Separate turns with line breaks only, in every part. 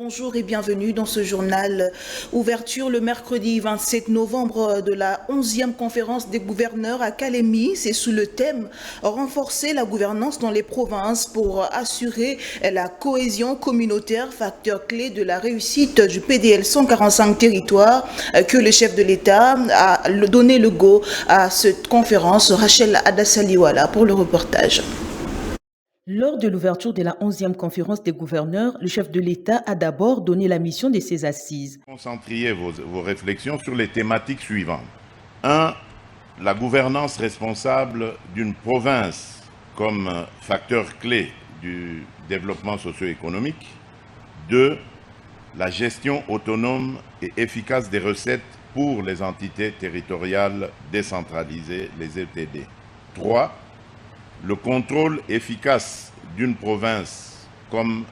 Bonjour et bienvenue dans ce journal. Ouverture le mercredi 27 novembre de la 11e conférence des gouverneurs à Kalemi. C'est sous le thème « Renforcer la gouvernance dans les provinces pour assurer la cohésion communautaire, facteur clé de la réussite du PDL 145 territoires » que le chef de l'État a donné le go à cette conférence. Rachel Adassaliwala pour le reportage.
Lors de l'ouverture de la 11e conférence des gouverneurs, le chef de l'État a d'abord donné la mission de ces assises.
Concentriez vos réflexions sur les thématiques suivantes. 1. La gouvernance responsable d'une province comme facteur clé du développement socio-économique. 2. La gestion autonome et efficace des recettes pour les entités territoriales décentralisées, les ETD. 3. Le contrôle efficace d'une province comme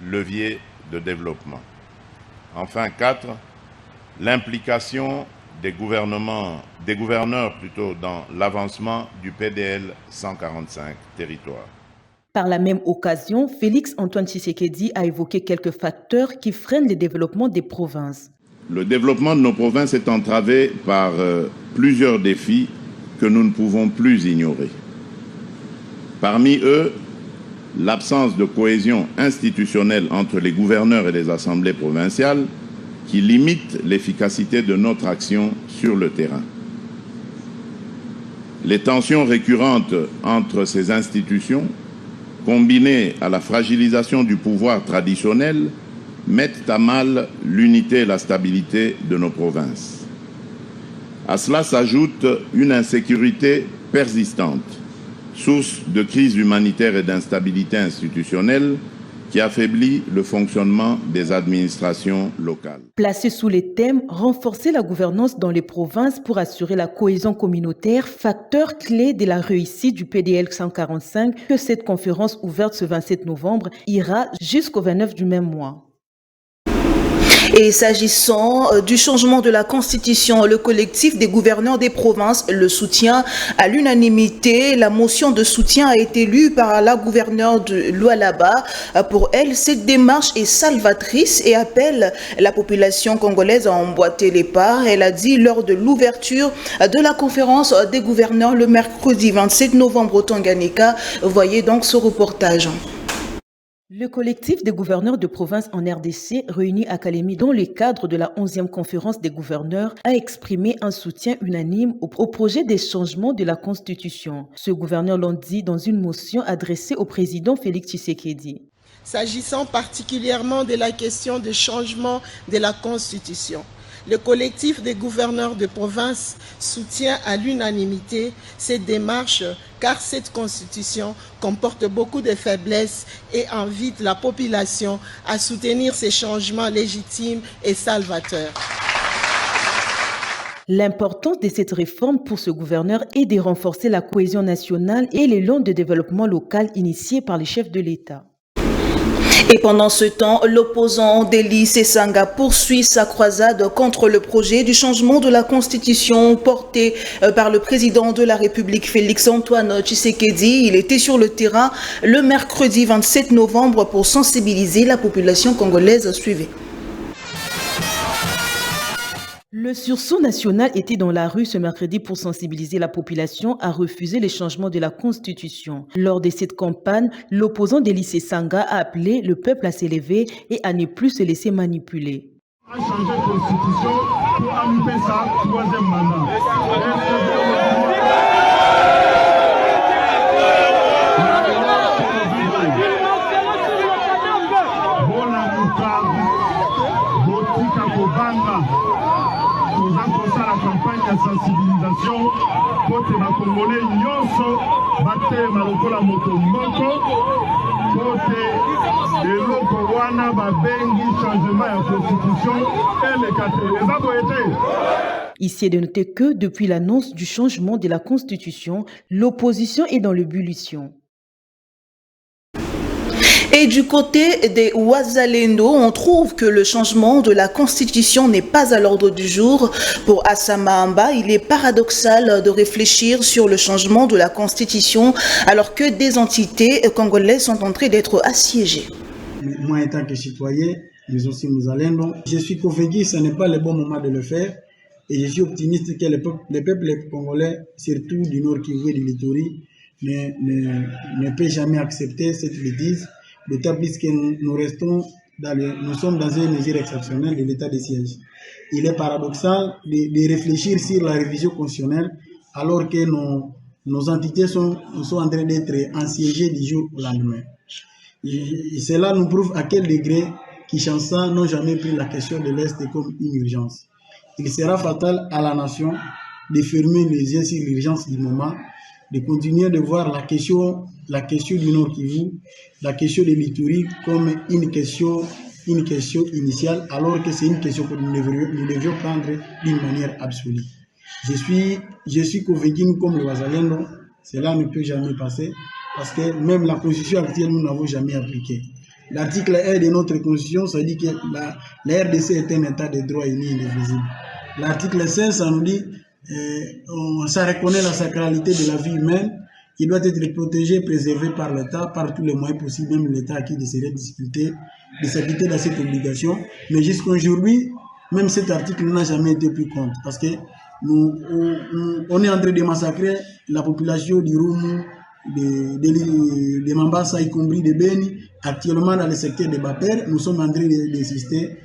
levier de développement. Enfin, 4. L'implication des gouverneurs dans l'avancement du PDL 145 territoires.
Par la même occasion, Félix-Antoine Tshisekedi a évoqué quelques facteurs qui freinent le développement des provinces.
Le développement de nos provinces est entravé par plusieurs défis que nous ne pouvons plus ignorer. Parmi eux, l'absence de cohésion institutionnelle entre les gouverneurs et les assemblées provinciales qui limite l'efficacité de notre action sur le terrain. Les tensions récurrentes entre ces institutions, combinées à la fragilisation du pouvoir traditionnel, mettent à mal l'unité et la stabilité de nos provinces. À cela s'ajoute une insécurité persistante, source de crise humanitaire et d'instabilité institutionnelle qui affaiblit le fonctionnement des administrations locales.
Placé sous les thèmes « Renforcer la gouvernance dans les provinces pour assurer la cohésion communautaire », facteur clé de la réussite du PDL 145, que cette conférence ouverte ce 27 novembre ira jusqu'au 29 du même mois.
Et s'agissant du changement de la Constitution, le collectif des gouverneurs des provinces le soutient à l'unanimité. La motion de soutien a été lue par la gouverneure de Lualaba. Pour elle, cette démarche est salvatrice et appelle la population congolaise à emboîter les pas. Elle a dit lors de l'ouverture de la conférence des gouverneurs le mercredi 27 novembre au Tanganyika. Voyez donc ce reportage.
Le collectif des gouverneurs de province en RDC, réuni à Kalemi dans le cadre de la 11e conférence des gouverneurs, a exprimé un soutien unanime au projet des changements de la Constitution. Ce gouverneur l'a dit dans une motion adressée au président Félix Tshisekedi.
S'agissant particulièrement de la question des changements de la Constitution, le collectif des gouverneurs de province soutient à l'unanimité cette démarche car cette constitution comporte beaucoup de faiblesses et invite la population à soutenir ces changements légitimes et salvateurs.
L'importance de cette réforme pour ce gouverneur est de renforcer la cohésion nationale et l'élan de développement local initié par les chefs de l'État.
Et pendant ce temps, l'opposant Deli Sesanga poursuit sa croisade contre le projet du changement de la Constitution porté par le président de la République Félix-Antoine Tshisekedi. Il était sur le terrain le mercredi 27 novembre pour sensibiliser la population congolaise. Suivez.
Le sursaut national était dans la rue ce mercredi pour sensibiliser la population à refuser les changements de la Constitution. Lors de cette campagne, l'opposant Deli Sesanga a appelé le peuple à s'élever et à ne plus se laisser manipuler.
A changé la Constitution pour amener sa troisième mandat. Sensibilisation côté na congolais nyonso batema lokola moto moko côté eloko wana babengi changement ya constitution et les aboyete.
Ici est de noter que depuis l'annonce du changement de la Constitution, l'opposition est dans l'ébullition.
Et du côté des Wazalendo, on trouve que le changement de la Constitution n'est pas à l'ordre du jour. Pour Assama Amba, il est paradoxal de réfléchir sur le changement de la Constitution alors que des entités congolaises sont en train d'être assiégées.
Moi, en tant que citoyen, mais aussi Mouzalendo. Je suis convaincu que ce n'est pas le bon moment de le faire et je suis optimiste que les peuples congolais, surtout du Nord Kivu et du Littoral, ne peut jamais accepter cette bêtise, d'autant plus que nous sommes dans une mesure exceptionnelle de l'état de siège. Il est paradoxal de réfléchir sur la révision constitutionnelle alors que nos entités sont en train d'être assiégées du jour au lendemain. Et cela nous prouve à quel degré Kinshasa n'ont jamais pris la question de l'Est comme une urgence. Il sera fatal à la nation de fermer les yeux sur l'urgence du moment, de continuer de voir la question du Nord Kivu, la question de l'Ituri comme une question initiale, alors que c'est une question que nous devrions prendre d'une manière absolue. Je suis convaincu, comme le Wazalendo, cela ne peut jamais passer, parce que même la constitution actuelle, nous n'avons jamais appliqué. L'article 1 de notre constitution, ça dit que la RDC est un état de droit uni et indivisible. L'article 16, ça nous dit ça reconnaît la sacralité de la vie humaine qui doit être protégée, préservée par l'État, par tous les moyens possibles, même l'État qui déciderait de s'acquitter de cette obligation. Mais jusqu'à aujourd'hui, même cet article n'a jamais été pris compte, parce que on est en train de massacrer la population du Roumu, de Mambasa, y compris de Beni. Actuellement, dans le secteur de Baper, nous sommes en train d'assister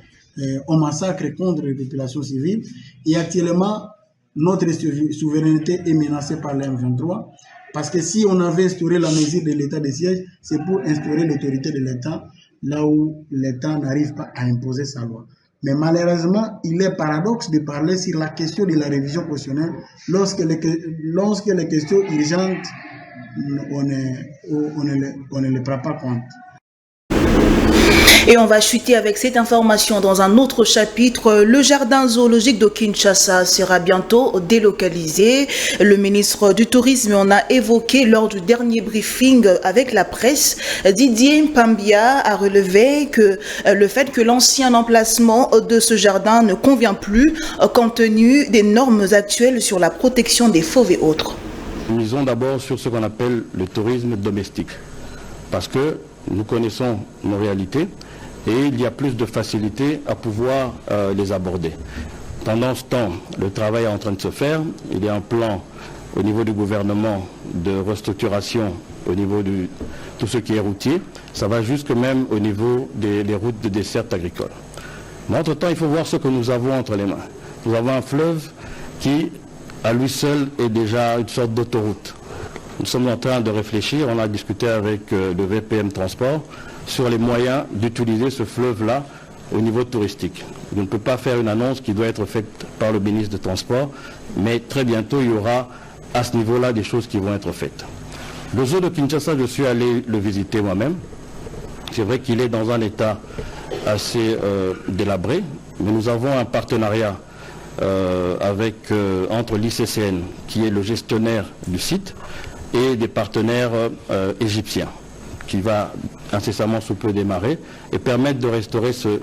au massacre contre les populations civiles. Et actuellement, notre souveraineté est menacée par le M23. Parce que si on avait instauré la mesure de l'état de siège, c'est pour instaurer l'autorité de l'État, là où l'État n'arrive pas à imposer sa loi. Mais malheureusement, il est paradoxe de parler sur la question de la révision constitutionnelle lorsque les questions urgentes, on ne les prend pas compte.
Et on va chuter avec cette information dans un autre chapitre. Le jardin zoologique de Kinshasa sera bientôt délocalisé. Le ministre du Tourisme en a évoqué lors du dernier briefing avec la presse. Didier Mpambia a relevé que le fait que l'ancien emplacement de ce jardin ne convient plus compte tenu des normes actuelles sur la protection des fauves et autres.
Nous misons d'abord sur ce qu'on appelle le tourisme domestique, parce que nous connaissons nos réalités et il y a plus de facilité à pouvoir les aborder. Pendant ce temps, le travail est en train de se faire. Il y a un plan au niveau du gouvernement de restructuration au niveau de tout ce qui est routier. Ça va jusque même au niveau des routes de desserte agricole. Mais entre-temps, il faut voir ce que nous avons entre les mains. Nous avons un fleuve qui, à lui seul, est déjà une sorte d'autoroute. Nous sommes en train de réfléchir, on a discuté avec le VPM Transport sur les moyens d'utiliser ce fleuve-là au niveau touristique. On ne peut pas faire une annonce qui doit être faite par le ministre des Transports, mais très bientôt il y aura à ce niveau-là des choses qui vont être faites. Le zoo de Kinshasa, je suis allé le visiter moi-même. C'est vrai qu'il est dans un état assez délabré, mais nous avons un partenariat entre l'ICCN, qui est le gestionnaire du site, et des partenaires égyptiens, qui va incessamment sous peu démarrer et permettre de restaurer ce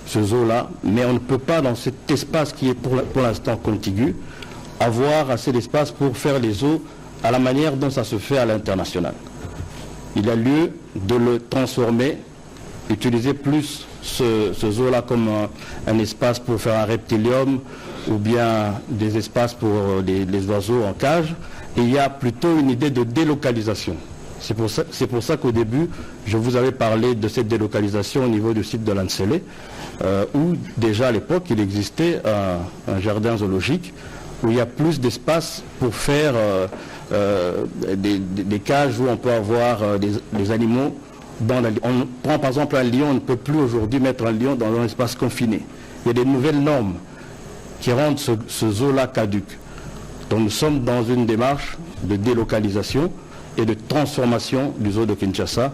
zoo-là. Mais on ne peut pas, dans cet espace qui est pour l'instant contigu, avoir assez d'espace pour faire les zoos à la manière dont ça se fait à l'international. Il a lieu de le transformer, utiliser plus ce zoo-là comme un espace pour faire un reptilium ou bien des espaces pour les oiseaux en cage. Et il y a plutôt une idée de délocalisation. C'est pour ça qu'au début, je vous avais parlé de cette délocalisation au niveau du site de l'Ansele, où déjà à l'époque, il existait un jardin zoologique où il y a plus d'espace pour faire des cages où on peut avoir des animaux. On prend par exemple un lion, on ne peut plus aujourd'hui mettre un lion dans un espace confiné. Il y a des nouvelles normes qui rendent ce zoo-là caduque. Donc nous sommes dans une démarche de délocalisation et de transformation du zoo de Kinshasa.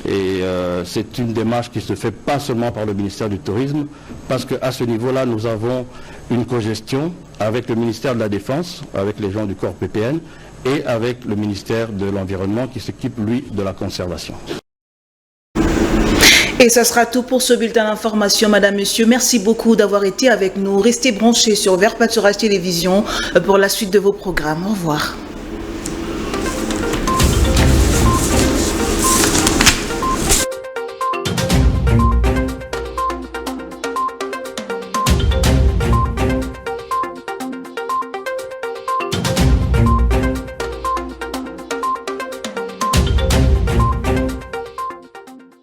Et c'est une démarche qui se fait pas seulement par le ministère du Tourisme, parce qu'à ce niveau-là, nous avons une cogestion avec le ministère de la Défense, avec les gens du corps PPN, et avec le ministère de l'Environnement qui s'occupe, lui, de la conservation.
Et ça sera tout pour ce bulletin d'information, madame, monsieur. Merci beaucoup d'avoir été avec nous. Restez branchés sur Vert Pâturage Télévision pour la suite de vos programmes. Au revoir.